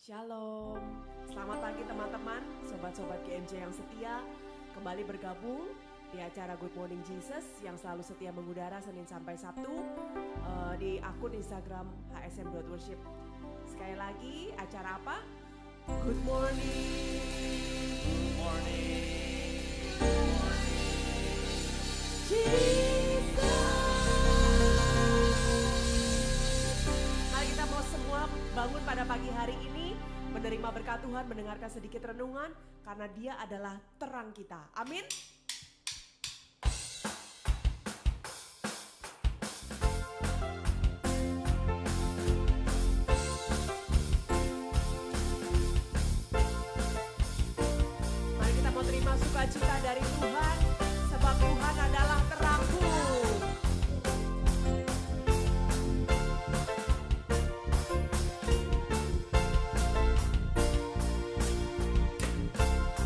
Shalom, selamat pagi teman-teman, sobat-sobat GMJ yang setia. Kembali bergabung di acara Good Morning Jesus yang selalu setia mengudara Senin sampai Sabtu di akun Instagram hsm.worship. Sekali lagi, acara apa? Good morning. Good morning. Jesus. Mari kita mau semua bangun pada pagi hari ini, menerima berkat Tuhan, mendengarkan sedikit renungan, karena Dia adalah terang kita. Amin. Mari kita mau terima sukacita dari Tuhan, sebab Tuhan adalah terangku.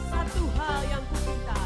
Satu hal yang kuminta,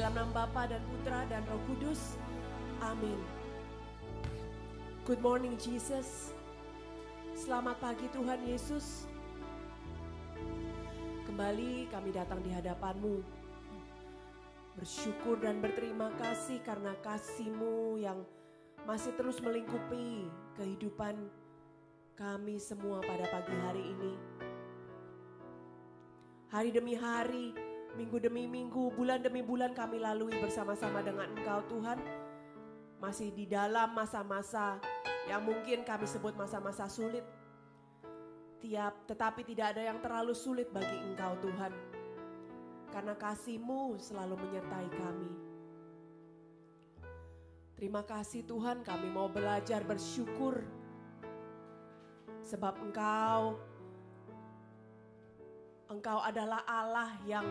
dalam nama Bapa dan Putra dan Roh Kudus. Amin. Good morning Jesus. Selamat pagi Tuhan Yesus. Kembali kami datang di hadapan-Mu. Bersyukur dan berterima kasih karena kasih-Mu yang masih terus melingkupi kehidupan kami semua pada pagi hari ini. Hari demi hari, minggu demi minggu, bulan demi bulan kami lalui bersama-sama dengan Engkau Tuhan. Masih di dalam masa-masa yang mungkin kami sebut masa-masa sulit. Tetapi tidak ada yang terlalu sulit bagi Engkau Tuhan. Karena kasih-Mu selalu menyertai kami. Terima kasih Tuhan, kami mau belajar bersyukur. Sebab Engkau adalah Allah yang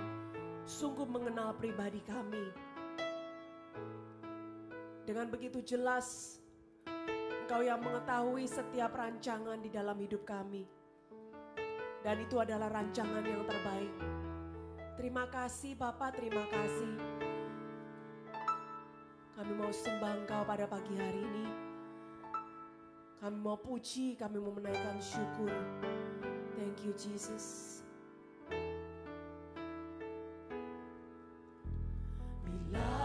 sungguh mengenal pribadi kami. Dengan begitu jelas, Engkau yang mengetahui setiap rancangan di dalam hidup kami. Dan itu adalah rancangan yang terbaik. Terima kasih Bapa, terima kasih. Kami mau sembah Engkau pada pagi hari ini. Kami mau puji, kami mau menaikkan syukur. Thank you Jesus. Bila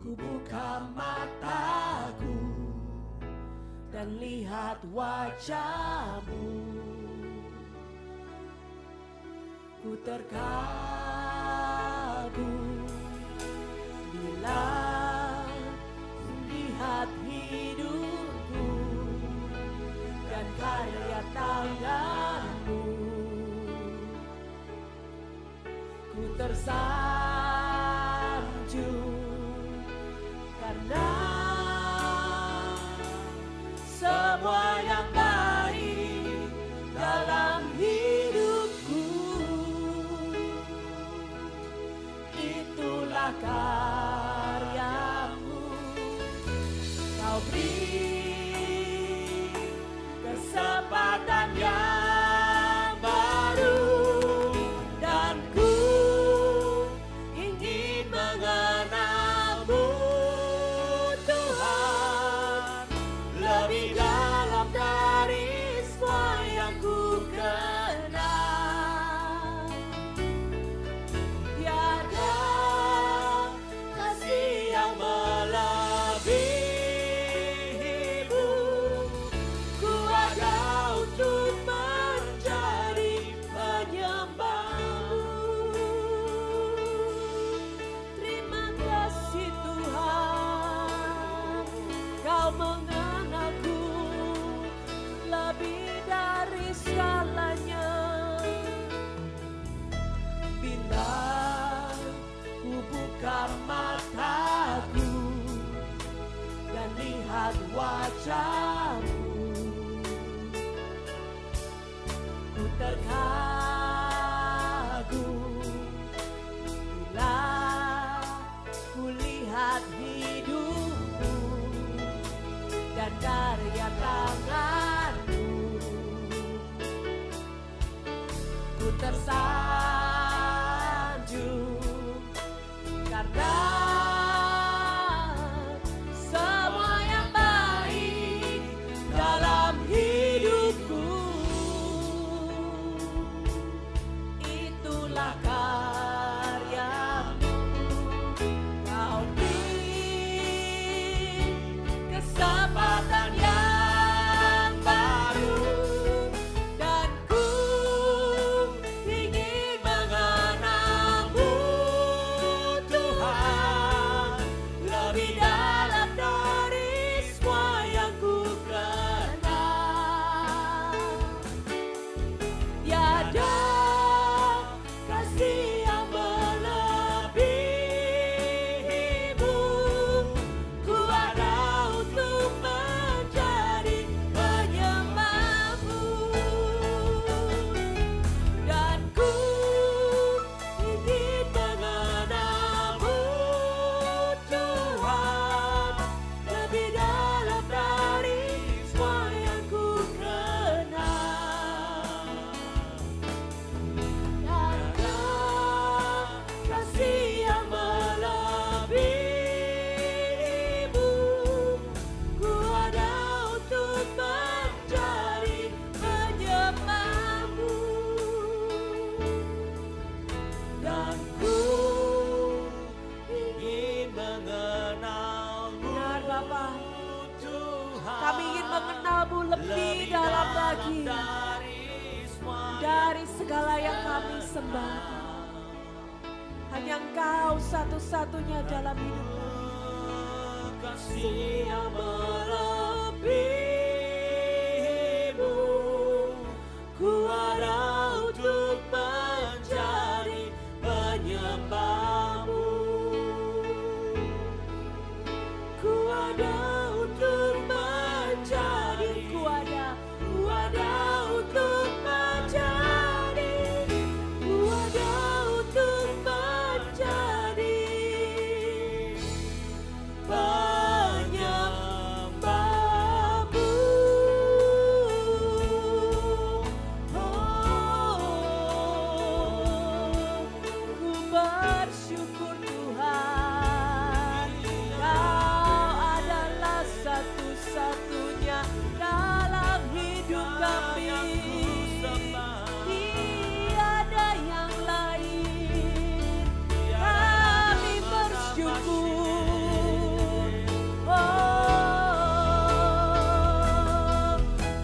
ku buka mataku dan lihat wajah-Mu, ku terkagum. Bila ku lihat hidupku dan karya tangan-Mu, ku tersanjung karena semua yang baik dalam hidupku itulah karya-Mu. Kau beri kesempatan yang baru dan ku ingin mengenal-Mu Tuhan lebih dalam dari semua yang ku kenal. Tiada kasih yang melebihi-Mu. Ku ada untuk menjadi penyembah-Mu. Terima kasih Tuhan, Kau mengenalku lebih dari segalanya. Bila ku buka mataku dan lihat wajah-Mu, ku terkagum. Bila ku lihat hidupku dan karya tangan-Mu, ku tersanjung karena semua yang baik dalam hidupku itulah karya-Mu. Kau beri kesempatan yang baru dan ku ingin Allah yang kami sembah. Hanya Engkau satu-satunya dalam hidup kami. Kasih yang melebihimu, ku ada untuk menjadi penyembahmu. Ku ada untuk menjadi, Ku ada untuk menjadi, ku ada untuk menjadi penyembahmu. Ku bersyukur Tuhan, Kau adalah satu-satunya dalam hidup kami. Tiada yang lain, kami bersyukur.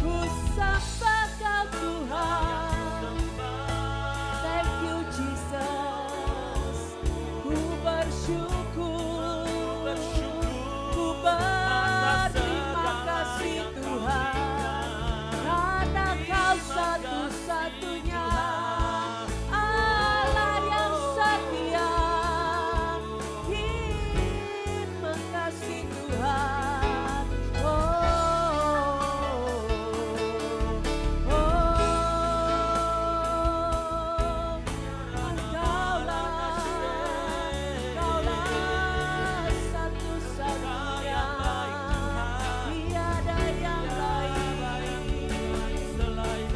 Ku sembah Kau Tuhan. Thank you Jesus. Ku bersyukur. Ku berterima kasih Tuhan, karena Kau satu-satunya Allah yang setia. Terima kasih Tuhan. Kaulah satu-satunya, tiada yang lain,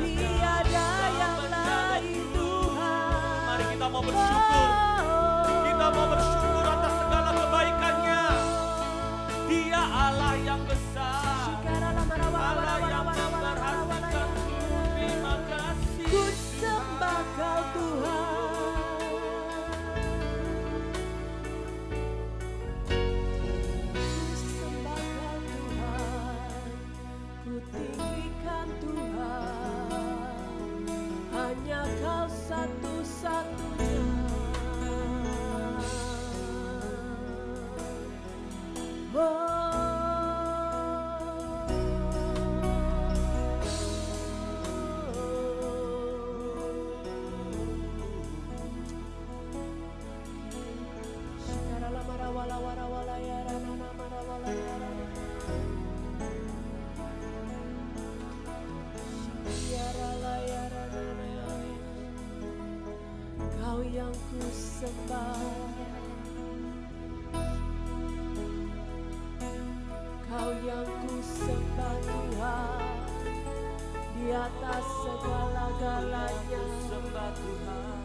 tiada yang lain Tuhan. Mari kita mau bersyukur. Kita mau bersyukur atas segala kebaikannya. Dia Allah yang besar, Allah yang memperhatikan. Terima kasih. Ku sembah Kau Tuhan. Ku sembah Kau Tuhan. Ku tinggikan Tuhan. Hanya Kau satu-satunya. Kau yang ku sembah, Kau yang ku sembah Tuhan, di atas segala-galanya. Sembah Tuhan.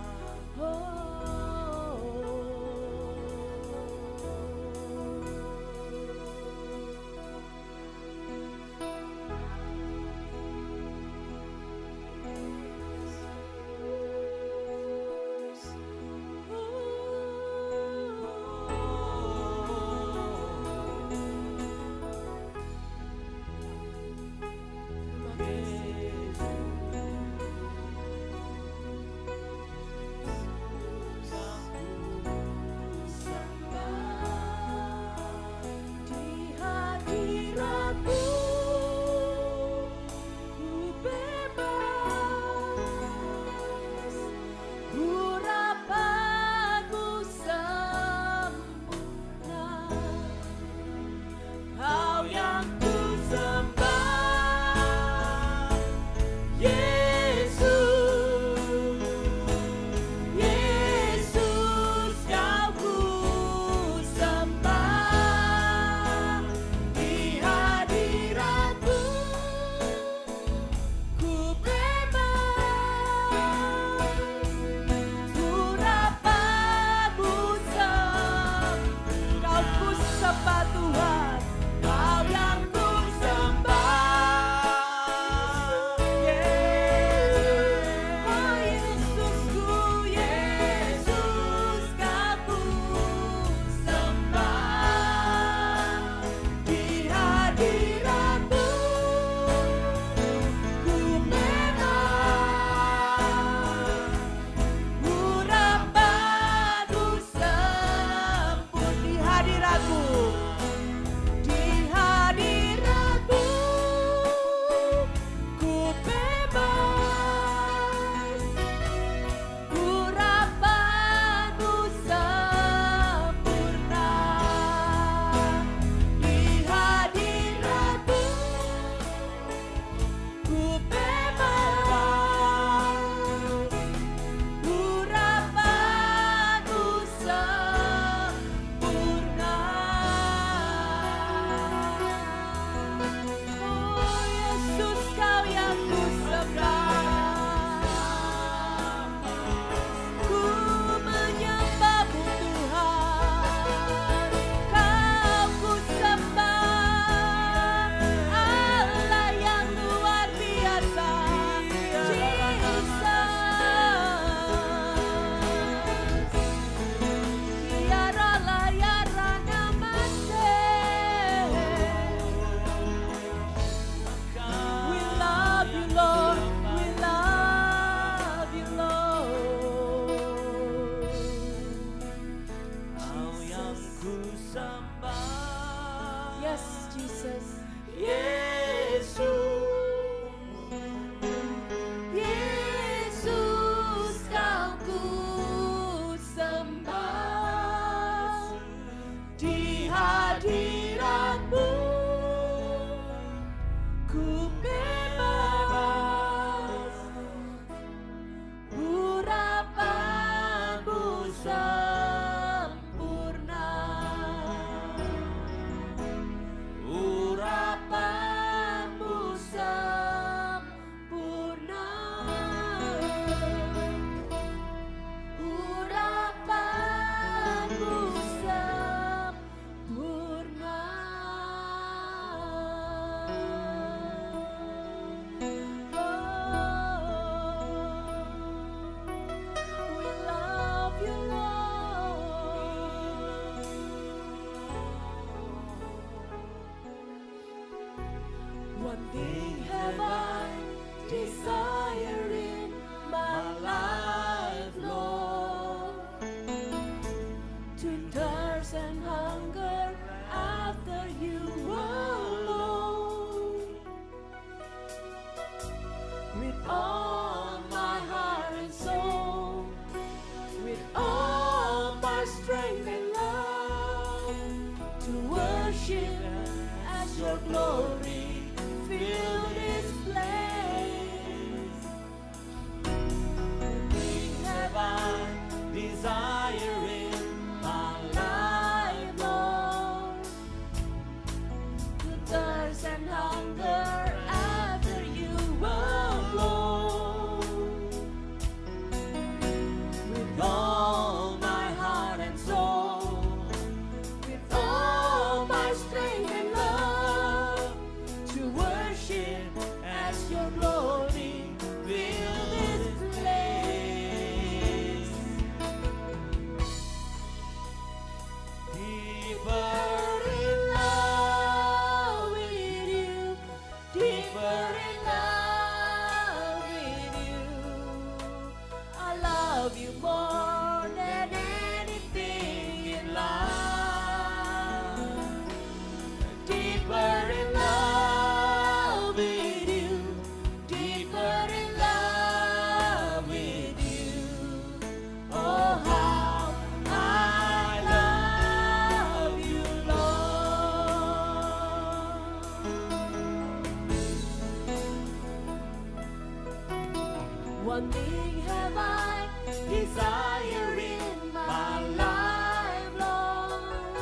have I desire in my life, Lord,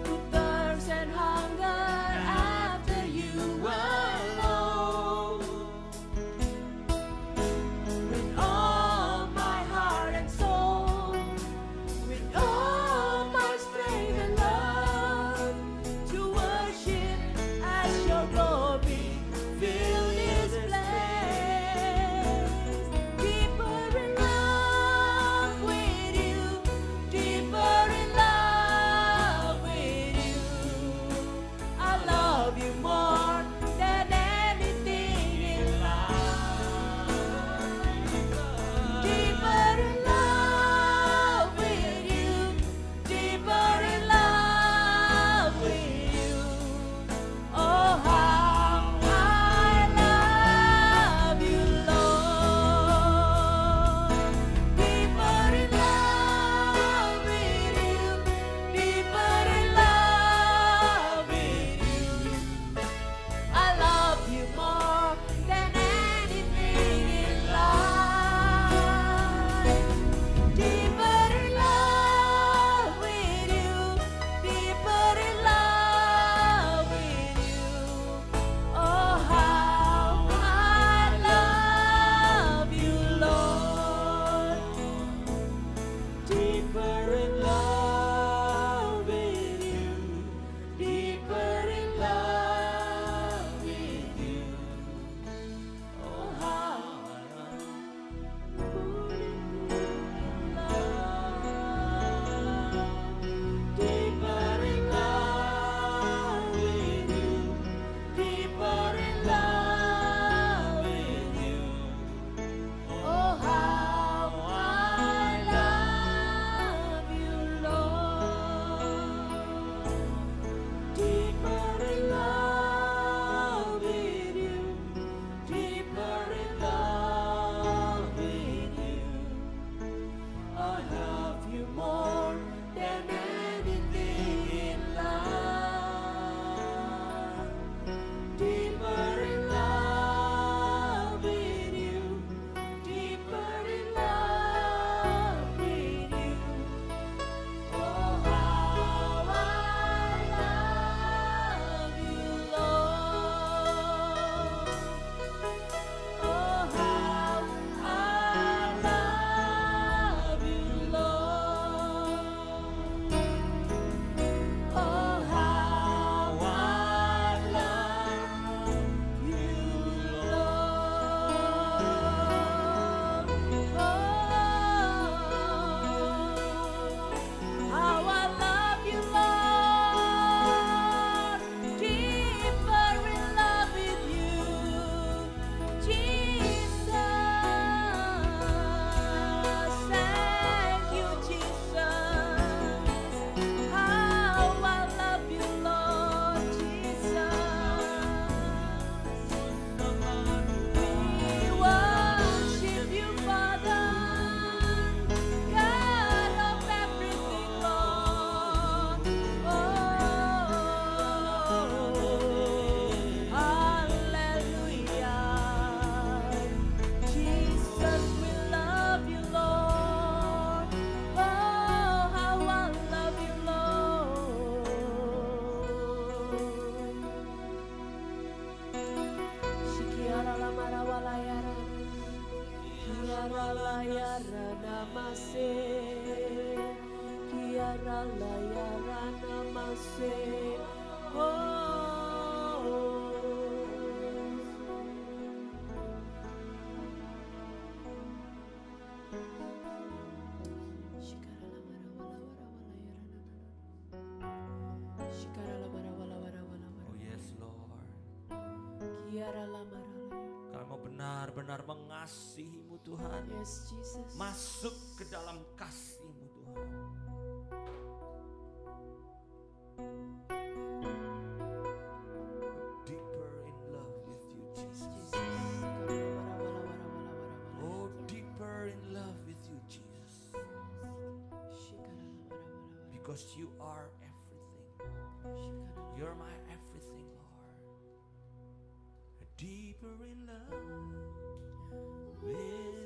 to thirst and hunger after you alone. With all my heart and soul, with all my strength and love, to worship as your glory fill this place. Deeper in love with you, deeper in love with you. I love you more than anything in life. Deeper in love with you, deeper in love with you. Oh, how I love you, Lord. Deeper in love with you, deeper in love with you. I love you more than anything in life. Deeper in love with you, deeper in love with you. Oh, how I love you, Lord. Deeper in love with you, deeper in love with you. Oh, how I love deeper in love with you, deeper in love with you. Oh, how I love you, Lord. Deeper in love with you, deeper in love with you. I love you more than anything in life. Deeper in love with you, deeper in love with you. Oh, how I love you, Lord. Oh, how I love you, Lord. Oh, how I love you, Lord. How I love you, Lord. Deeper in love with you, Jesus. Thank you, Jesus. How I love you, Lord Jesus. We worship you, Father, God of everything, Lord. Oh, hallelujah. Jesus, we love you, Lord. Oh, how I love you, Lord. Shikiara la marawalayara, kiara la yara namase, kiara la yara namase. Oh, shikara la marawala shikara la marawala Oh yes Lord. kiara la marawala. Kami mau benar-benar mengasihimu Tuhan. Yes, Jesus. Masuk ke dalam kasih-Mu Tuhan. Deeper in love with you Jesus. Oh, deeper in love with you Jesus. Because you are everything. You're my everything, Lord. Deeper in love with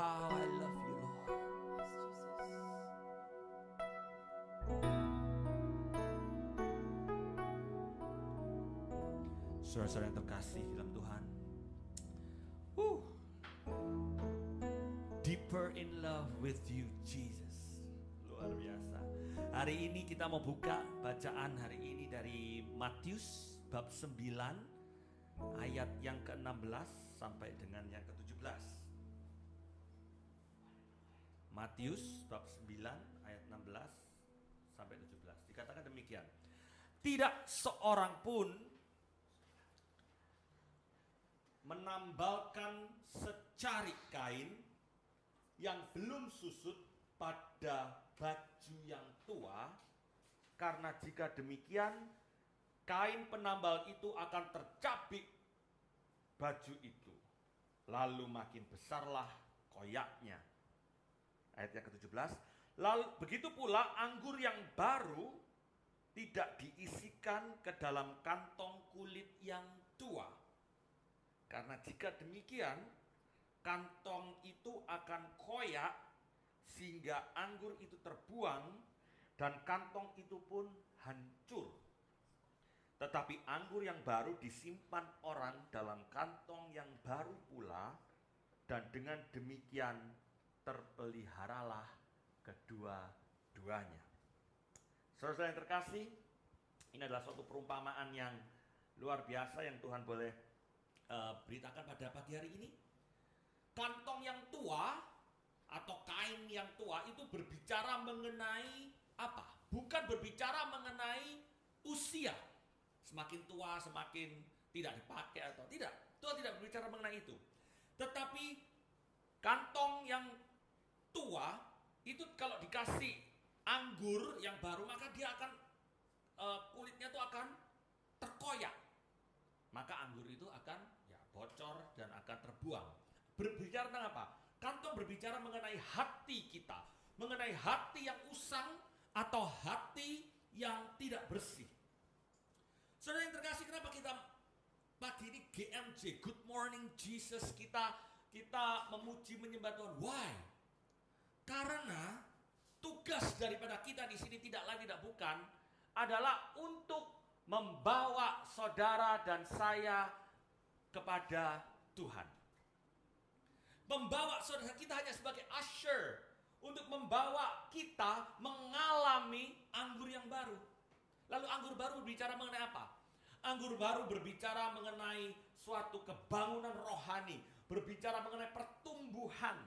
how I love you, Lord. Saudara-saudara yang terkasih dalam Tuhan, deeper in love with you, Jesus. Luar biasa. Hari ini kita mau buka bacaan hari ini dari Matius bab 9 ayat yang ke-16 sampai dengan yang ke-17. Matius bab 9 ayat 16 sampai 17. Dikatakan demikian. Tidak seorang pun menambalkan secarik kain yang belum susut pada baju yang tua, karena jika demikian kain penambal itu akan tercabik baju itu, lalu makin besarlah koyaknya. Ayat yang ke-17, lalu begitu pula anggur yang baru tidak diisikan ke dalam kantong kulit yang tua, karena jika demikian kantong itu akan koyak sehingga anggur itu terbuang dan kantong itu pun hancur. Tetapi anggur yang baru disimpan orang dalam kantong yang baru pula, dan dengan demikian terpeliharalah kedua-duanya. Saudara yang terkasih, ini adalah suatu perumpamaan yang luar biasa yang Tuhan boleh beritakan pada pagi hari ini. Kantong yang tua atau kain yang tua itu berbicara mengenai apa? Bukan berbicara mengenai usia. Semakin tua semakin tidak dipakai atau tidak. Tuhan tidak berbicara mengenai itu. Tetapi kantong yang tua itu kalau dikasih anggur yang baru, maka dia akan kulitnya itu akan terkoyak. Maka anggur itu akan bocor dan akan terbuang. Berbicara tentang apa? Kantong berbicara mengenai hati kita, mengenai hati yang usang atau hati yang tidak bersih. Saudara yang terkasih, kenapa kita pagi ini GMJ, Good Morning Jesus, kita memuji menyembah Tuhan? Why? Karena tugas daripada kita di sini tidak lain tidak bukan adalah untuk membawa saudara dan saya kepada Tuhan. Membawa saudara kita hanya sebagai usher untuk membawa kita mengalami anggur yang baru. Lalu anggur baru berbicara mengenai apa? Anggur baru berbicara mengenai suatu kebangunan rohani, berbicara mengenai pertumbuhan,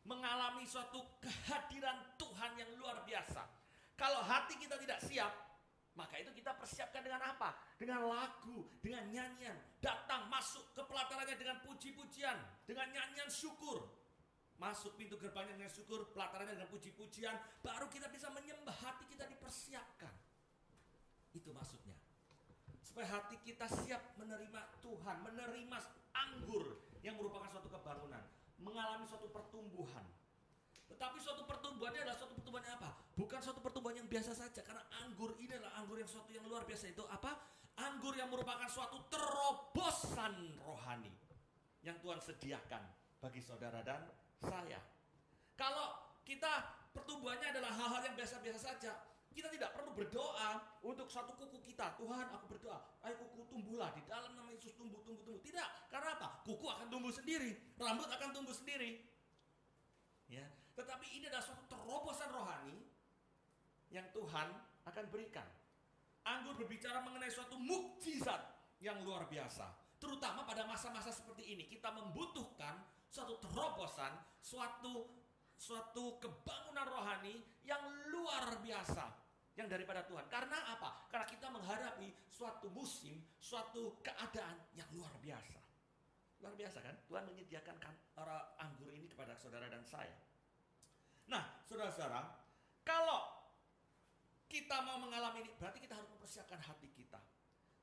mengalami suatu kehadiran Tuhan yang luar biasa. Kalau hati kita tidak siap, maka itu kita persiapkan dengan apa? Dengan lagu, dengan nyanyian. Datang, masuk ke pelatarannya dengan puji-pujian, dengan nyanyian syukur. Masuk pintu gerbangnya dengan syukur, pelatarannya dengan puji-pujian. Baru kita bisa menyembah, hati kita dipersiapkan. Itu maksudnya. Supaya hati kita siap menerima Tuhan, menerima anggur yang merupakan suatu kebangunan, mengalami suatu pertumbuhan. Tetapi suatu pertumbuhannya adalah suatu pertumbuhan yang apa? Bukan suatu pertumbuhan yang biasa saja. Karena anggur ini adalah anggur yang suatu yang luar biasa. Itu apa? Anggur yang merupakan suatu terobosan rohani yang Tuhan sediakan bagi saudara dan saya. Kalau kita pertumbuhannya adalah hal-hal yang biasa-biasa saja, kita tidak perlu berdoa untuk suatu kuku kita. Tuhan, aku berdoa, ayo kuku tumbuhlah di dalam nama Yesus, tumbuh. Tidak, karena apa? Kuku akan tumbuh sendiri, rambut akan tumbuh sendiri. Ya, tetapi ini adalah suatu terobosan rohani yang Tuhan akan berikan. Anggur berbicara mengenai suatu mukjizat yang luar biasa. Terutama pada masa-masa seperti ini, kita membutuhkan suatu terobosan, suatu kebangunan rohani yang luar biasa yang daripada Tuhan. Karena apa? Karena kita menghadapi suatu musim, suatu keadaan yang luar biasa. Luar biasa kan? Tuhan menyediakan anggur ini kepada saudara dan saya. Nah, saudara-saudara, kalau kita mau mengalami ini, berarti kita harus mempersiapkan hati kita.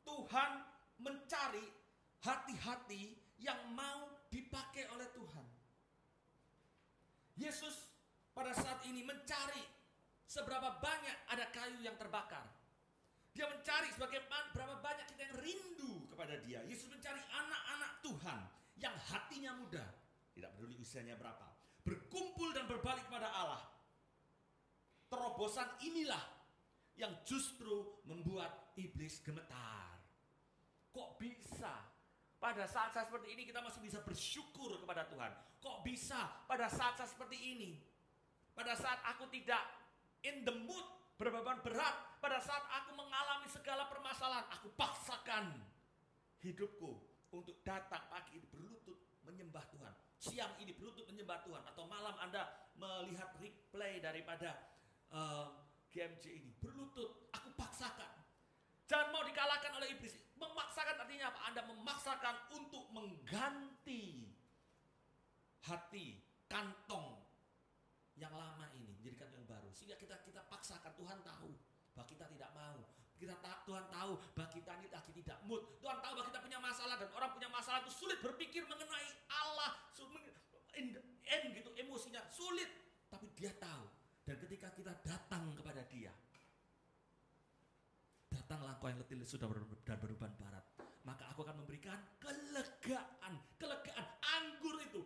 Tuhan mencari hati-hati yang mau dipakai oleh Tuhan. Yesus pada saat ini mencari seberapa banyak ada kayu yang terbakar. Dia mencari berapa banyak kita yang rindu kepada dia. Yesus mencari anak-anak Tuhan yang hatinya muda, Tidak peduli usianya berapa. Berkumpul dan berbalik kepada Allah. Terobosan inilah yang justru membuat iblis gemetar. Kok bisa? Pada saat-saat seperti ini kita masih bisa bersyukur kepada Tuhan. Kok bisa pada saat-saat seperti ini? Pada saat aku tidak in the mood, berbeban berat. Pada saat aku mengalami segala permasalahan, aku paksakan hidupku untuk datang pagi ini berlutut menyembah Tuhan. Siang ini berlutut menyembah Tuhan. Atau malam Anda melihat replay daripada GMJ ini. Berlutut, aku paksakan. Jangan mau dikalahkan oleh iblis. Memaksakan artinya apa? Anda memaksakan untuk mengganti hati, kantong yang lama ini menjadikan yang baru. Sehingga kita paksakan. Tuhan tahu bahwa kita tidak mau. Tuhan tahu bahwa kita ini lagi tidak mood. Tuhan tahu bahwa kita punya masalah, dan orang punya masalah itu sulit berpikir mengenai Allah. End gitu, emosinya sulit. Tapi dia tahu. Dan ketika kita datang kepada dia, datanglah kau yang letih sudah dan beruban barat, maka aku akan memberikan kelegaan. Anggur itu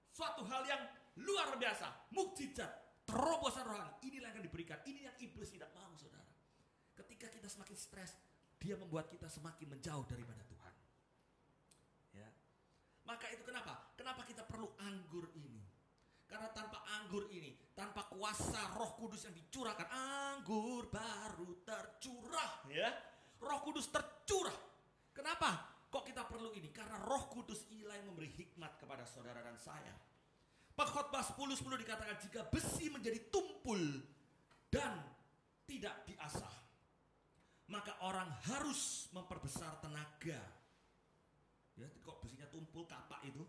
suatu hal yang luar biasa, mukjizat, terobosan rohani. Inilah yang akan diberikan. Ini yang iblis tidak mau, saudara. Ketika kita semakin stres, dia membuat kita semakin menjauh daripada Tuhan. Ya. Maka itu kenapa kita perlu anggur ini. Karena tanpa anggur ini, tanpa kuasa Roh Kudus yang dicurahkan, anggur baru tercurah, ya. Roh Kudus tercurah. Kenapa? Kok kita perlu ini? Karena Roh Kudus inilah yang memberi hikmat kepada saudara dan saya. Pengkhotbah 10:10 dikatakan, jika besi menjadi tumpul dan tidak diasah, maka orang harus memperbesar tenaga. Ya, kok besinya tumpul, kapak itu,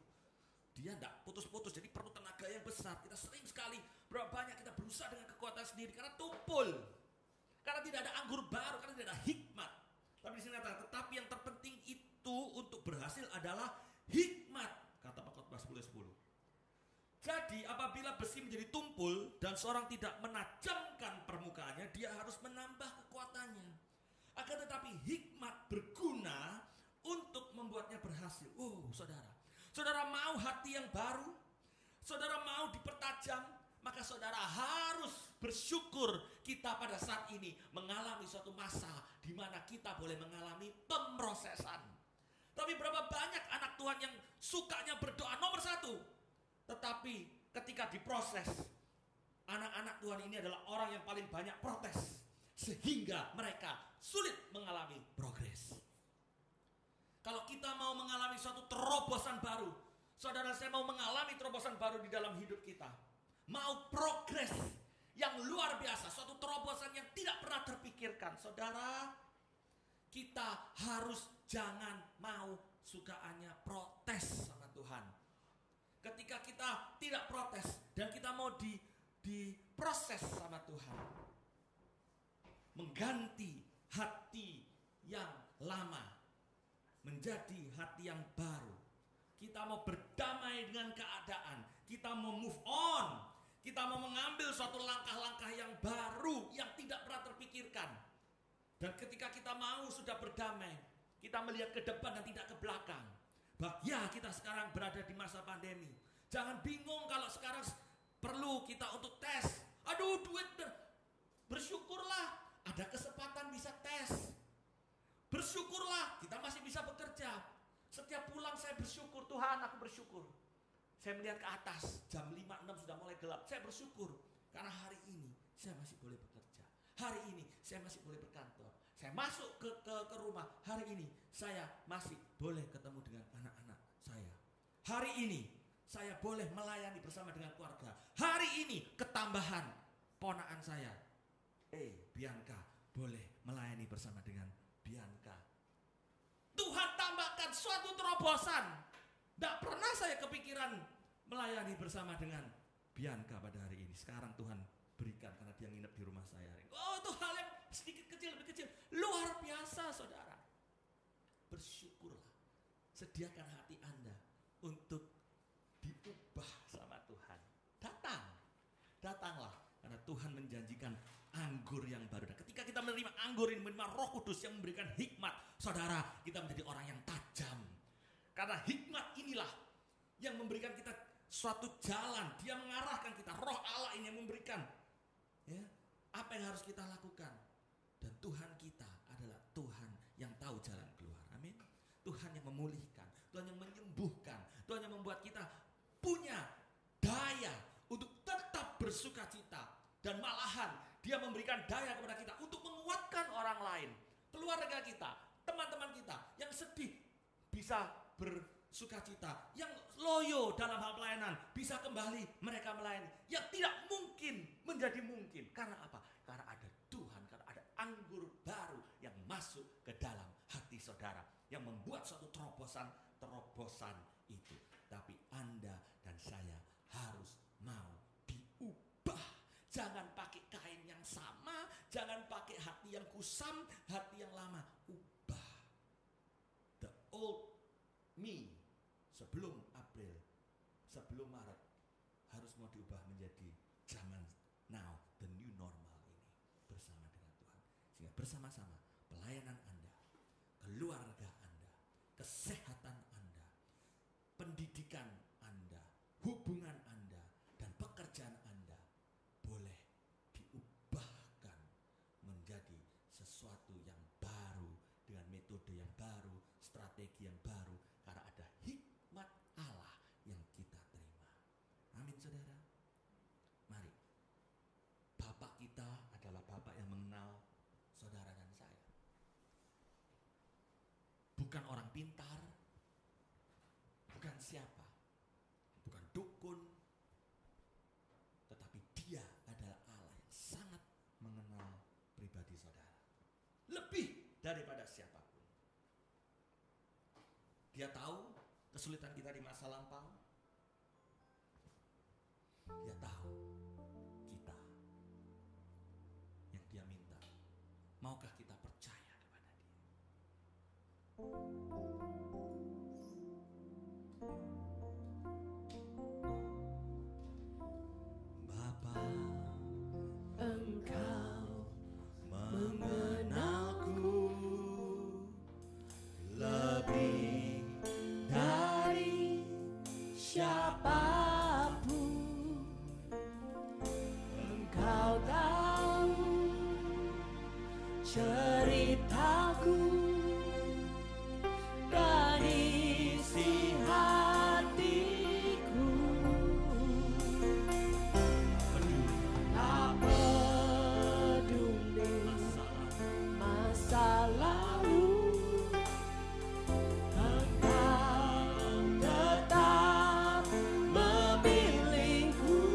dia tidak putus-putus, jadi perlu tenaga yang besar. Kita sering sekali, berapa banyak kita berusaha dengan kekuatan sendiri karena tumpul, karena tidak ada anggur baru, karena tidak ada hikmat. Tapi di sini kata, tetapi yang terpenting itu untuk berhasil adalah hikmat, kata Pengkhotbah 10:10. Jadi apabila besi menjadi tumpul dan seorang tidak menajamkan permukaannya, dia harus menambah kekuatannya. Akan tetapi hikmat berguna untuk membuatnya berhasil. Oh, saudara mau hati yang baru? Saudara mau dipertajam? Maka saudara harus bersyukur kita pada saat ini mengalami suatu masa di mana kita boleh mengalami pemrosesan. Tapi berapa banyak anak Tuhan yang sukanya berdoa nomor 1. Tetapi ketika diproses, anak-anak Tuhan ini adalah orang yang paling banyak protes. Sehingga mereka sulit mengalami progres. Kalau kita mau mengalami suatu terobosan baru, saudara, saya mau mengalami terobosan baru di dalam hidup kita, mau progres yang luar biasa, suatu terobosan yang tidak pernah terpikirkan, saudara, kita harus jangan mau sukaannya protes sama Tuhan. Ketika kita tidak protes dan kita mau diproses sama Tuhan, mengganti hati yang lama menjadi hati yang baru. Kita mau berdamai dengan keadaan. Kita mau move on. Kita mau mengambil suatu langkah-langkah yang baru yang tidak pernah terpikirkan. Dan ketika kita mau sudah berdamai, kita melihat ke depan dan tidak ke belakang. Ya, kita sekarang berada di masa pandemi. Jangan bingung kalau sekarang perlu kita untuk tes. Aduh, duit. Bersyukurlah ada kesempatan bisa tes. Bersyukurlah kita masih bisa bekerja. Setiap pulang saya bersyukur, Tuhan, aku bersyukur. Saya melihat ke atas, jam 5-6 sudah mulai gelap. Saya bersyukur karena hari ini saya masih boleh bekerja. Hari ini saya masih boleh berkantor. Saya masuk ke rumah. Hari ini saya masih boleh ketemu dengan anak-anak saya. Hari ini saya boleh melayani bersama dengan keluarga. Hari ini ketambahan ponakan saya, Bianca, boleh melayani bersama dengan Bianca. Tuhan tambahkan suatu terobosan. Tidak pernah saya kepikiran melayani bersama dengan Bianca pada hari ini. Sekarang Tuhan berikan karena dia nginep di rumah saya hari ini. Oh, itu hal yang sedikit kecil, lebih kecil. Luar biasa, saudara. Bersyukurlah. Sediakan hati Anda untuk diubah sama Tuhan. Datanglah. Karena Tuhan menjanjikan anggur yang baru. Dan ketika kita menerima anggur ini, menerima Roh Kudus yang memberikan hikmat, saudara, kita menjadi orang yang tajam. Karena hikmat inilah yang memberikan kita suatu jalan, dia mengarahkan kita. Roh Allah ini yang memberikan ya, apa yang harus kita lakukan. Dan Tuhan kita adalah Tuhan yang tahu jalan keluar. Amin. Tuhan yang memulihkan, Tuhan yang menyembuhkan, Tuhan yang membuat kita punya daya untuk tetap bersuka cita. Dan malahan dia memberikan daya kepada kita untuk menguatkan orang lain, keluarga kita, teman-teman kita yang sedih bisa bersukacita, yang loyo dalam hal pelayanan bisa kembali mereka melayani, yang tidak mungkin menjadi mungkin. Karena apa? Karena ada Tuhan, karena ada anggur baru yang masuk ke dalam hati saudara, yang membuat suatu terobosan itu. Tapi Anda dan saya harus mau diubah. Jangan pakai kain yang sama, jangan pakai hati yang kusam, hati yang lama. Ubah. The old me sebelum April, sebelum Maret harus mau diubah menjadi zaman now, the new normal ini bersama dengan Tuhan. Sehingga bersama-sama pelayanan Anda, keluarga Anda, kesehatan Anda, pendidikan Anda, hubungan Anda, dan pekerjaan Anda boleh diubahkan menjadi sesuatu yang baru, dengan metode yang baru, strategi yang baru, karena ada hikmat Allah yang kita terima. Amin saudara. Mari, Bapak kita adalah Bapak yang mengenal saudara dan saya. Bukan orang pintar, bukan siapa, bukan dukun, tetapi dia adalah Allah yang sangat mengenal pribadi saudara. Lebih daripada siapapun. Dia tahu kesulitan kita di masa lampau. Dia tahu kita yang dia minta. Maukah kita percaya kepada dia? Bapa, Engkau mengenalku lebih dari siapapun. Engkau tahu ceritaku dan isi hatiku. Tak peduli masa lalu, Engkau tetap memilihku.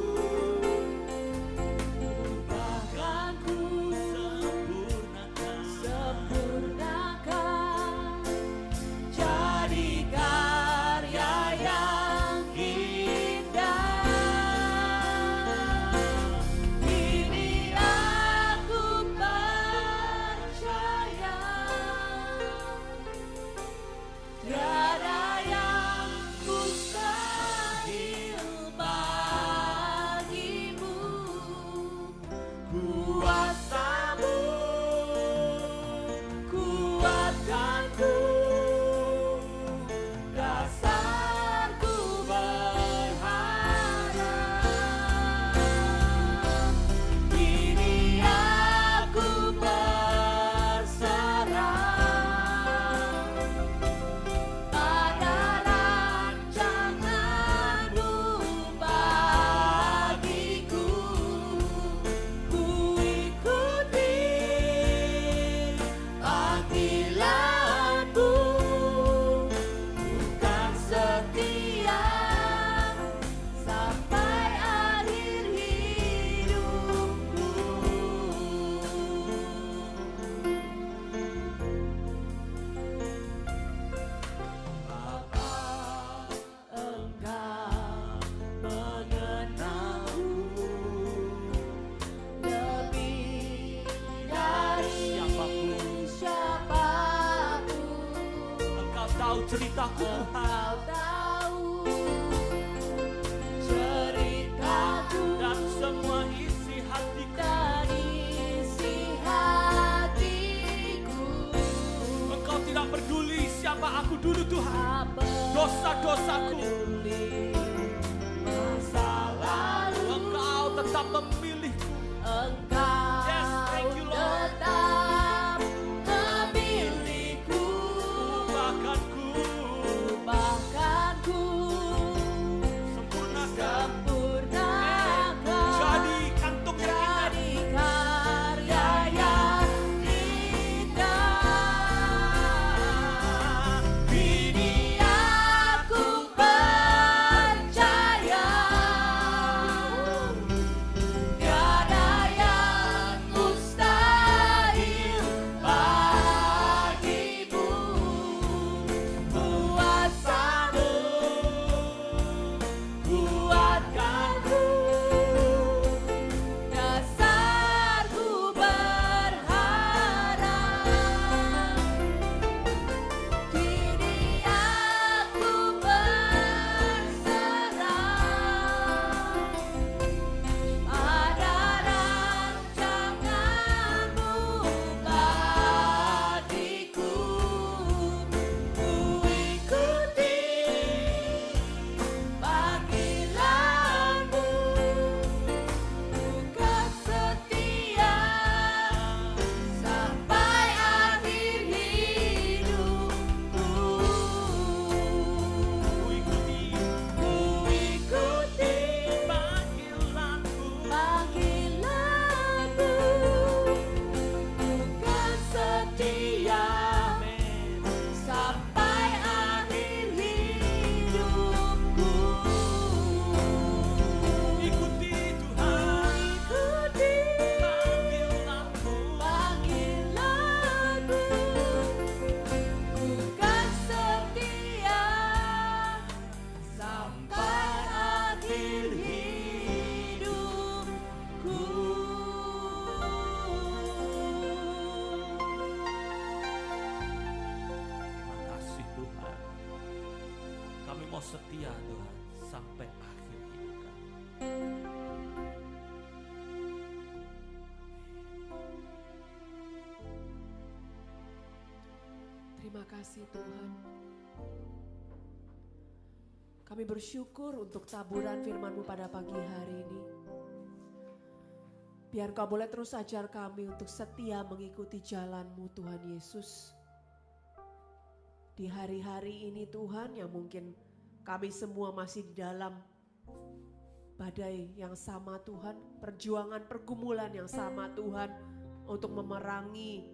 Ubahkanku, sempurnakan, jadi karya yang indah. Ini aku percaya, tiada yang mustahil bagimu. Kuasamu kuatkanku, dasarku berharap. Kini aku berserah pada rancanganmu bagiku. Ku ikuti panggilanmu, bukan setia sampai akhir hidupku. Bapa, Engkau mengenalku lebih dari siapapun. Engkau tahu ceritaku, Engkau tahu ceritaku dan semua isi hatiku. Dan isi hatiku. Engkau tidak peduli siapa aku dulu, Tuhan. Dosa-dosaku tetap memilihku. Engkau Yes, thank you, Lord. tetap memilihku, Bahkan ku sempurnakan. Jadi kantung yang indah. jadi karya yang indah. Kini aku percaya tiada yang mustahil bagimu. Kuasamu kuatkanku, dasarku berharap. Kini aku berserah pada rancanganmu bagiku. Ku ikuti panggilanmu, bukan setia sampai akhir hidupku. Ku ikuti panggilanku. Panggilanmu, bukan setia sampai akhir hidupku. Ikuti Tuhan Ikuti panggilanku. panggilanmu, bukan setia sampai akhir hidupku. Terima kasih Tuhan. Kami mau setia Tuhan sampai akhir hidup kami. Terima kasih Tuhan. Kami bersyukur untuk taburan firman-Mu pada pagi hari ini. Biar Kau boleh terus ajar kami untuk setia mengikuti jalan-Mu Tuhan Yesus. Di hari-hari ini Tuhan yang mungkin kami semua masih di dalam badai yang sama Tuhan. Perjuangan pergumulan yang sama Tuhan untuk memerangi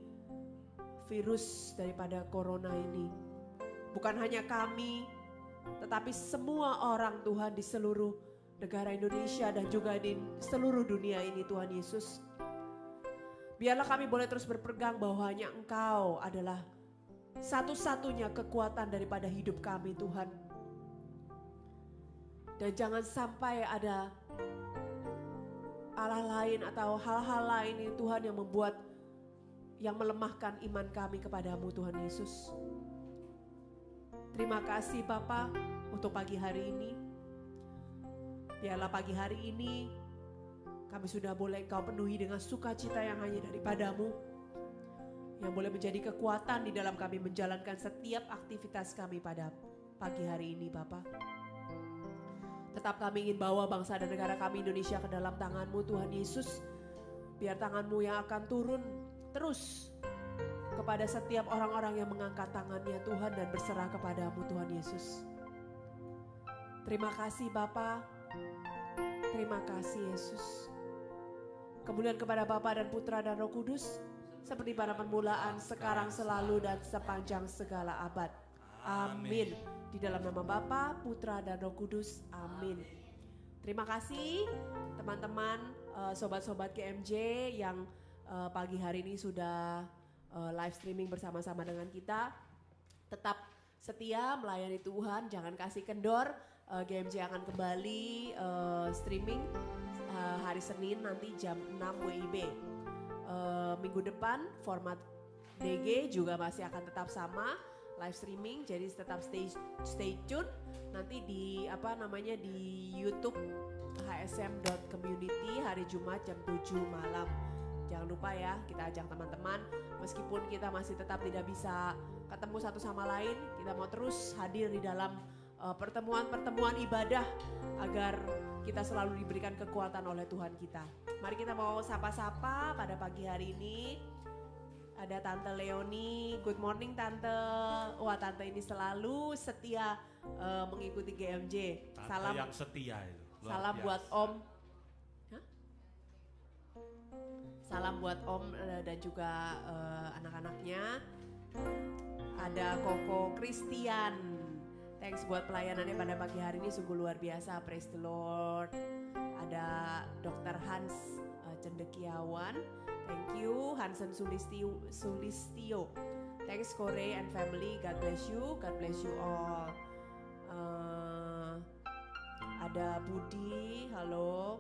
virus daripada corona ini. Bukan hanya kami, tetapi semua orang Tuhan di seluruh negara Indonesia dan juga di seluruh dunia ini Tuhan Yesus. Biarlah kami boleh terus berpegang bahwa hanya Engkau adalah satu-satunya kekuatan daripada hidup kami Tuhan. Dan jangan sampai ada Allah lain atau hal-hal lain ini Tuhan yang melemahkan iman kami kepadamu Tuhan Yesus. Terima kasih Bapa untuk pagi hari ini. Biarlah pagi hari ini kami sudah boleh Engkau penuhi dengan sukacita yang hanya daripadamu, yang boleh menjadi kekuatan di dalam kami menjalankan setiap aktivitas kami pada pagi hari ini Bapa. Tetap kami ingin bawa bangsa dan negara kami Indonesia ke dalam tangan-Mu Tuhan Yesus. Biar tangan-Mu yang akan turun terus kepada setiap orang-orang yang mengangkat tangannya Tuhan dan berserah kepadamu Tuhan Yesus. Terima kasih Bapa, terima kasih Yesus. Kemuliaan kepada Bapa dan Putra dan Roh Kudus, seperti pada permulaan, sekarang, selalu, dan sepanjang segala abad. Amin. Di dalam nama Bapa, Putra, dan Roh Kudus. Amin. Terima kasih teman-teman, sobat-sobat GMJ yang pagi hari ini sudah live streaming bersama-sama dengan kita. Tetap setia melayani Tuhan, jangan kasih kendor. GMJ akan kembali streaming hari Senin nanti jam 6 WIB. Minggu depan format DG juga masih akan tetap sama live streaming, jadi tetap stay tune nanti di di YouTube hsm.community hari Jumat jam 7 malam. Jangan lupa ya, kita ajak teman-teman, meskipun kita masih tetap tidak bisa ketemu satu sama lain, kita mau terus hadir di dalam pertemuan-pertemuan ibadah agar kita selalu diberikan kekuatan oleh Tuhan kita. Mari kita mau sapa-sapa pada pagi hari ini. Ada Tante Leoni, good morning Tante. Wah, Tante ini selalu setia mengikuti GMJ. Tante Salam yang setia itu. Salam buat Om. Hah? Salam buat Om dan juga anak-anaknya. Ada Koko Christian. Thanks buat pelayanannya pada pagi hari ini, sungguh luar biasa, praise the Lord. Ada Dr. Hans Cendekiawan, thank you. Hansen Sulistio, thanks Kore and family, God bless you all. Ada Budi, halo.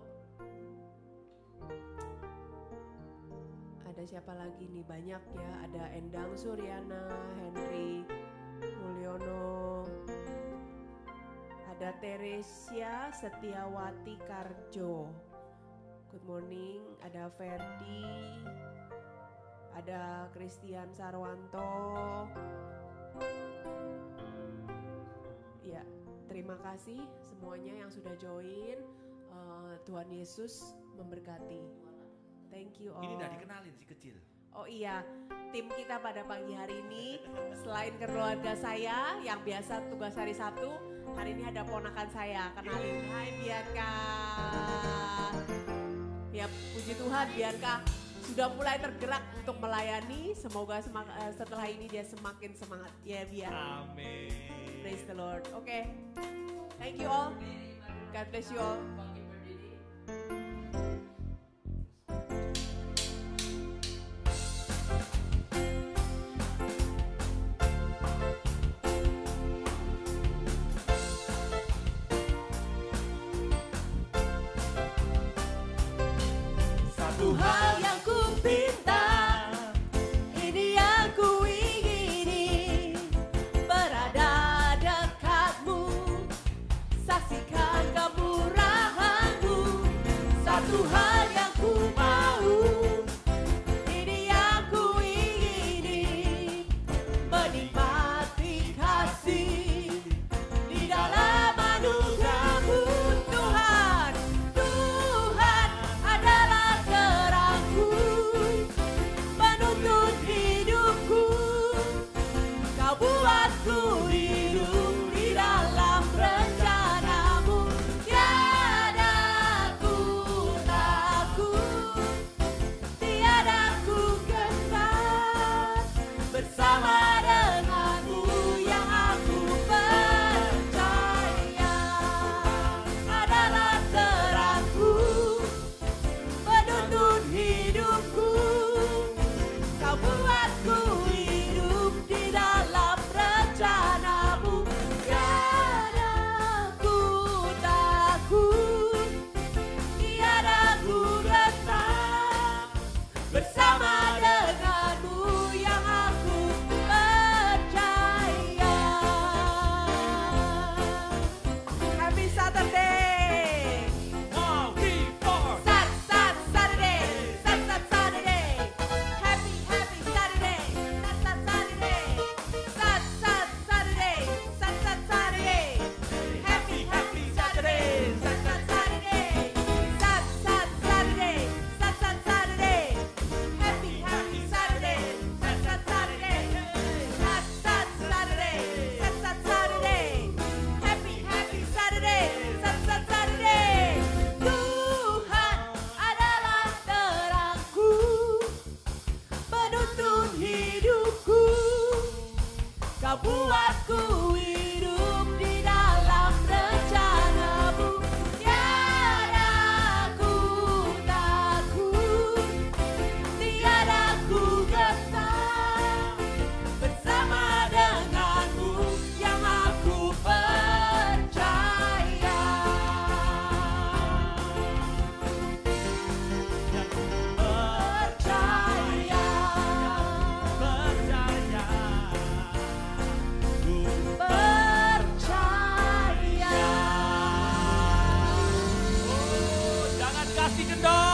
Ada siapa lagi nih, banyak ya. Ada Endang Suryana, Henry Mulyono. Ada Teresia Setiawati Karjo, good morning. Ada Ferdi, ada Christian Sarwanto. Ya, terima kasih semuanya yang sudah join. Tuhan Yesus memberkati. Thank you all. Ini udah dikenalin si kecil. Oh iya, tim kita pada pagi hari ini selain keluarga saya yang biasa tugas hari Sabtu, hari ini ada ponakan saya, kenalin. Hai Bianca. Ya puji Tuhan, Bianca sudah mulai tergerak untuk melayani. Semoga setelah ini dia semakin semangat. Ya Bianca. Amin. Praise the Lord. Oke. Thank you all. God bless you all. Hal yang ku pinta, ini yang ku ingini, berada dekatmu, saksikan kemurahanmu. Satu hal yang ku mau, ini yang ku ingini, menikmati kasih di dalam anugerah-Mu Tuhan. Tuhan adalah terangku, penuntun hidupku. Kau buatku hidup di dalam rencana-Mu. Tiada ku takut, tiada ku gentar, bersama denganmu yang aku percaya. Adalah terangku, penuntun hidupku. Kau buatku hidup di dalam rencana-Mu. Tiada ku takut, tiada ku gentar, bersama denganmu yang aku percaya. Happy Saturday. 1, 3, 4. Saturday, Saturday, happy Saturday, Saturday, Saturday, Saturday, happy Saturday, Saturday, Saturday, Saturday, happy Saturday, Saturday, Saturday, happy Saturday, Saturday. Tuhan adalah terangku, penuntun hidupku. Kau buatku hidup di dalam rencana-Mu. Tiada ku takut, tiada ku gentar, bersama denganmu yang aku percaya. Percaya, Jangan kasih kendor.